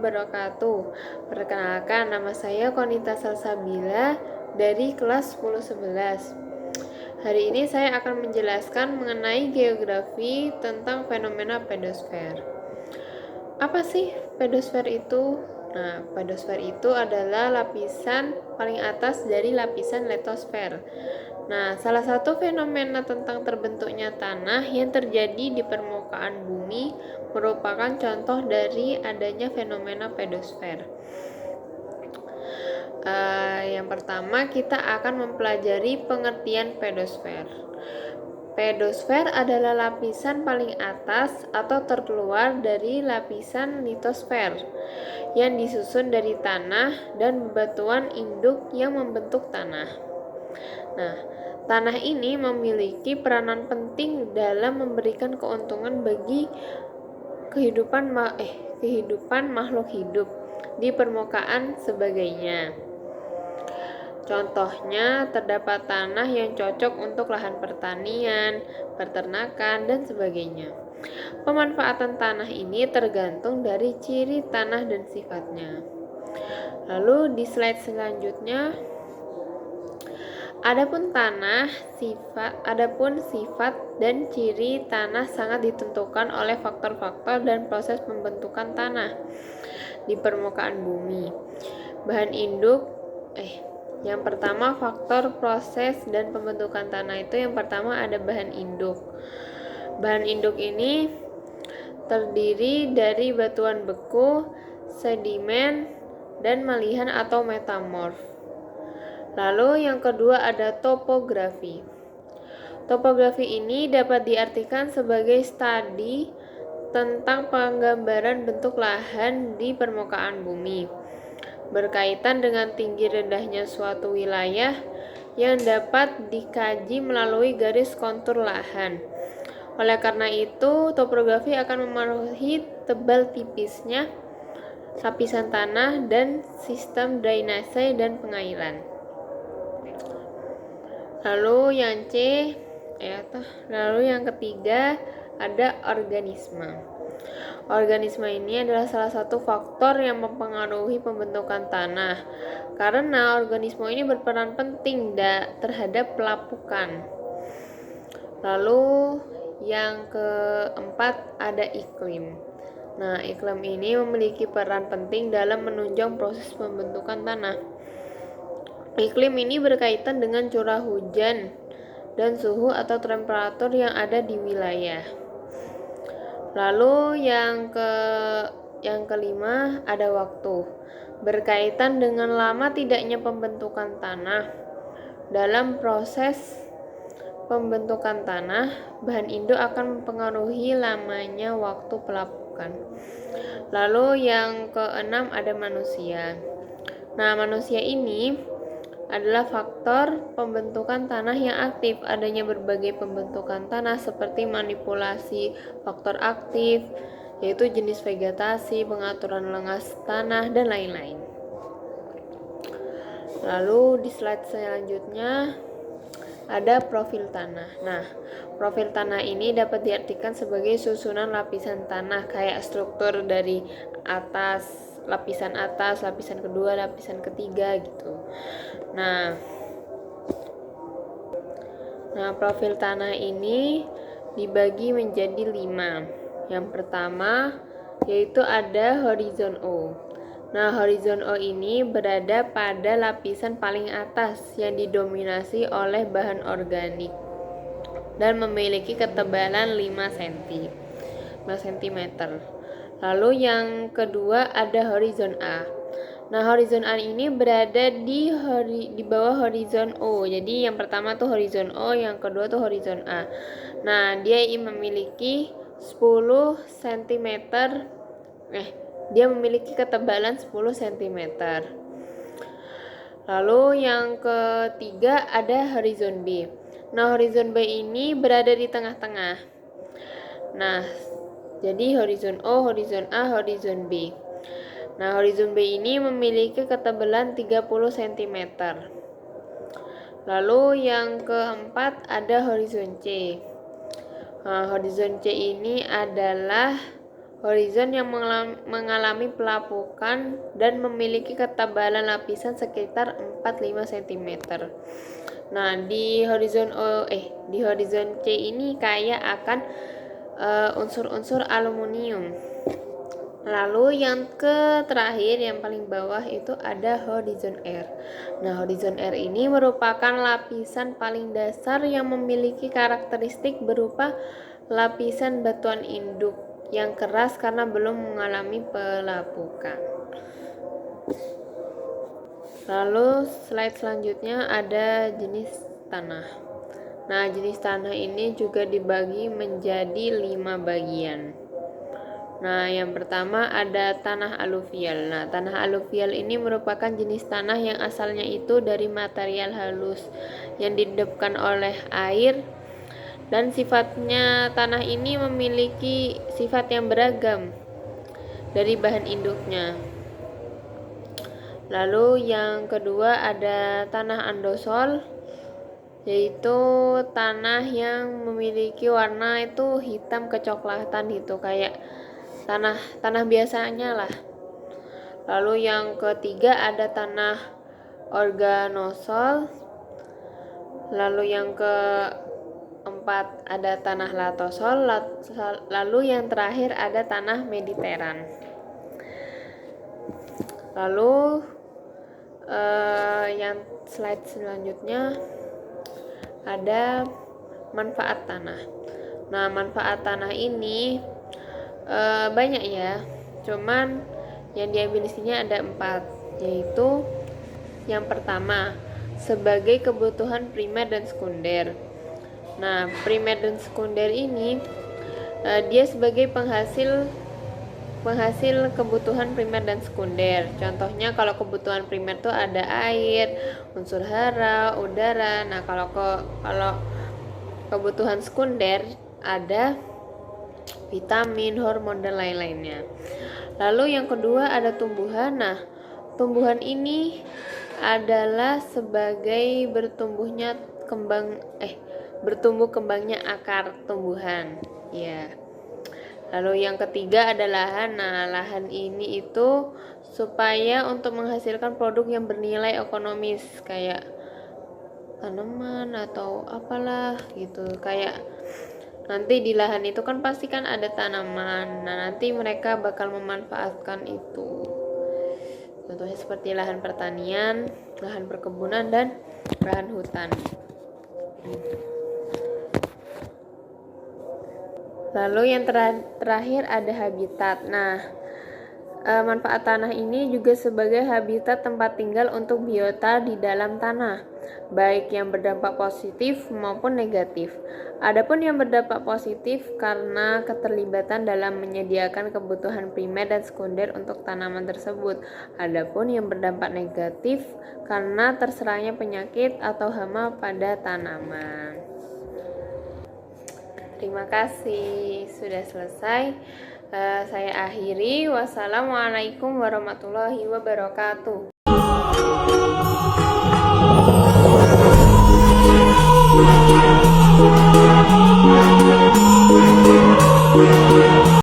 wabarakatuh. Perkenalkan, nama saya Konita Salsabila dari kelas 1011. Hari ini saya akan menjelaskan mengenai geografi tentang fenomena pedosfer. Apa sih pedosfer itu? Nah, pedosfer itu adalah lapisan paling atas dari lapisan litosfer. Nah, salah satu fenomena tentang terbentuknya tanah yang terjadi di permukaan bumi merupakan contoh dari adanya fenomena pedosfer. Yang pertama, kita akan mempelajari pengertian pedosfer. Pedosfer adalah lapisan paling atas atau terkeluar dari lapisan litosfer yang disusun dari tanah dan bebatuan induk yang membentuk tanah. Nah, tanah ini memiliki peranan penting dalam memberikan keuntungan bagi kehidupan makhluk hidup di permukaan sebagainya. Contohnya, terdapat tanah yang cocok untuk lahan pertanian, peternakan, dan sebagainya. Pemanfaatan tanah ini tergantung dari ciri tanah dan sifatnya. Lalu di slide selanjutnya, adapun sifat dan ciri tanah sangat ditentukan oleh faktor-faktor dan proses pembentukan tanah di permukaan bumi. Yang pertama, faktor proses dan pembentukan tanah itu yang pertama ada bahan induk. Bahan induk ini terdiri dari batuan beku, sedimen, dan malihan atau metamorf. Lalu yang kedua ada topografi. Topografi ini dapat diartikan sebagai studi tentang penggambaran bentuk lahan di permukaan bumi, berkaitan dengan tinggi rendahnya suatu wilayah yang dapat dikaji melalui garis kontur lahan. Oleh karena itu, topografi akan memengaruhi tebal tipisnya lapisan tanah dan sistem drainase dan pengairan. Lalu yang ketiga ada organisme. Organisme ini adalah salah satu faktor yang mempengaruhi pembentukan tanah, karena organisme ini berperan penting terhadap pelapukan. Lalu yang keempat ada iklim. Nah, iklim ini memiliki peran penting dalam menunjang proses pembentukan tanah. Iklim ini berkaitan dengan curah hujan dan suhu atau temperatur yang ada di wilayah. Lalu yang kelima ada waktu. Berkaitan dengan lama tidaknya pembentukan tanah. Dalam proses pembentukan tanah, bahan induk akan mempengaruhi lamanya waktu pelapukan. Lalu yang keenam ada manusia. Nah, manusia ini adalah faktor pembentukan tanah yang aktif. Adanya berbagai pembentukan tanah seperti manipulasi faktor aktif, yaitu jenis vegetasi, pengaturan lengas tanah, dan lain-lain. Lalu di slide selanjutnya ada profil tanah. Nah, profil tanah ini dapat diartikan sebagai susunan lapisan tanah kayak struktur dari lapisan atas, lapisan kedua, lapisan ketiga gitu. Nah, profil tanah ini dibagi menjadi 5. Yang pertama yaitu ada horizon O. Nah, horizon O ini berada pada lapisan paling atas yang didominasi oleh bahan organik dan memiliki ketebalan 5 cm. Lalu yang kedua ada horizon A. Nah, horizon A ini berada di bawah horizon O. Jadi yang pertama tuh horizon O, yang kedua tuh horizon A. Nah, dia memiliki 10 cm. Dia memiliki ketebalan 10 cm. Lalu yang ketiga ada horizon B. Nah, horizon B ini berada di tengah-tengah. Nah, jadi horizon O, horizon A, horizon B. Nah, horizon B ini memiliki ketebalan 30 cm. Lalu yang keempat ada horizon C. Nah, horizon C ini adalah horizon yang mengalami pelapukan dan memiliki ketebalan lapisan sekitar 4-5 cm. Nah, di horizon C ini kaya akan unsur-unsur aluminium. Lalu yang terakhir yang paling bawah itu ada horizon R. Nah, horizon R ini merupakan lapisan paling dasar yang memiliki karakteristik berupa lapisan batuan induk yang keras karena belum mengalami pelapukan. Lalu slide selanjutnya ada jenis tanah. Nah, jenis tanah ini juga dibagi menjadi 5 bagian. Nah, yang pertama ada tanah aluvial. Nah, tanah aluvial ini merupakan jenis tanah yang asalnya itu dari material halus yang diendapkan oleh air, dan sifatnya tanah ini memiliki sifat yang beragam dari bahan induknya. Lalu yang kedua ada tanah andosol, yaitu tanah yang memiliki warna itu hitam kecoklatan gitu, kayak tanah biasanya lah. Lalu yang ketiga ada tanah organosol. Lalu yang keempat ada tanah latosol. Lalu yang terakhir ada tanah mediteran. Lalu yang slide selanjutnya ada manfaat tanah. Nah, manfaat tanah ini banyak ya, cuman yang diambil di sini ada 4, yaitu yang pertama sebagai kebutuhan primer dan sekunder. Nah, primer dan sekunder ini dia sebagai penghasil kebutuhan primer dan sekunder. Contohnya kalau kebutuhan primer tuh ada air, unsur hara, udara. Nah, kalau kebutuhan sekunder ada vitamin, hormon, dan lain-lainnya. Lalu yang kedua ada tumbuhan. Nah, tumbuhan ini adalah sebagai bertumbuh kembangnya akar tumbuhan. Ya. Lalu yang ketiga ada lahan. Nah, lahan ini itu supaya untuk menghasilkan produk yang bernilai ekonomis, kayak tanaman atau apalah gitu. Kayak nanti di lahan itu kan pasti kan ada tanaman. Nah, nanti mereka bakal memanfaatkan itu. Contohnya seperti lahan pertanian, lahan perkebunan, dan lahan hutan. Lalu yang terakhir ada habitat. Nah, manfaat tanah ini juga sebagai habitat tempat tinggal untuk biota di dalam tanah, baik yang berdampak positif maupun negatif. Adapun yang berdampak positif karena keterlibatan dalam menyediakan kebutuhan primer dan sekunder untuk tanaman tersebut. Adapun yang berdampak negatif karena terserangnya penyakit atau hama pada tanaman. Terima kasih, sudah selesai. Saya akhiri. Wassalamualaikum warahmatullahi wabarakatuh.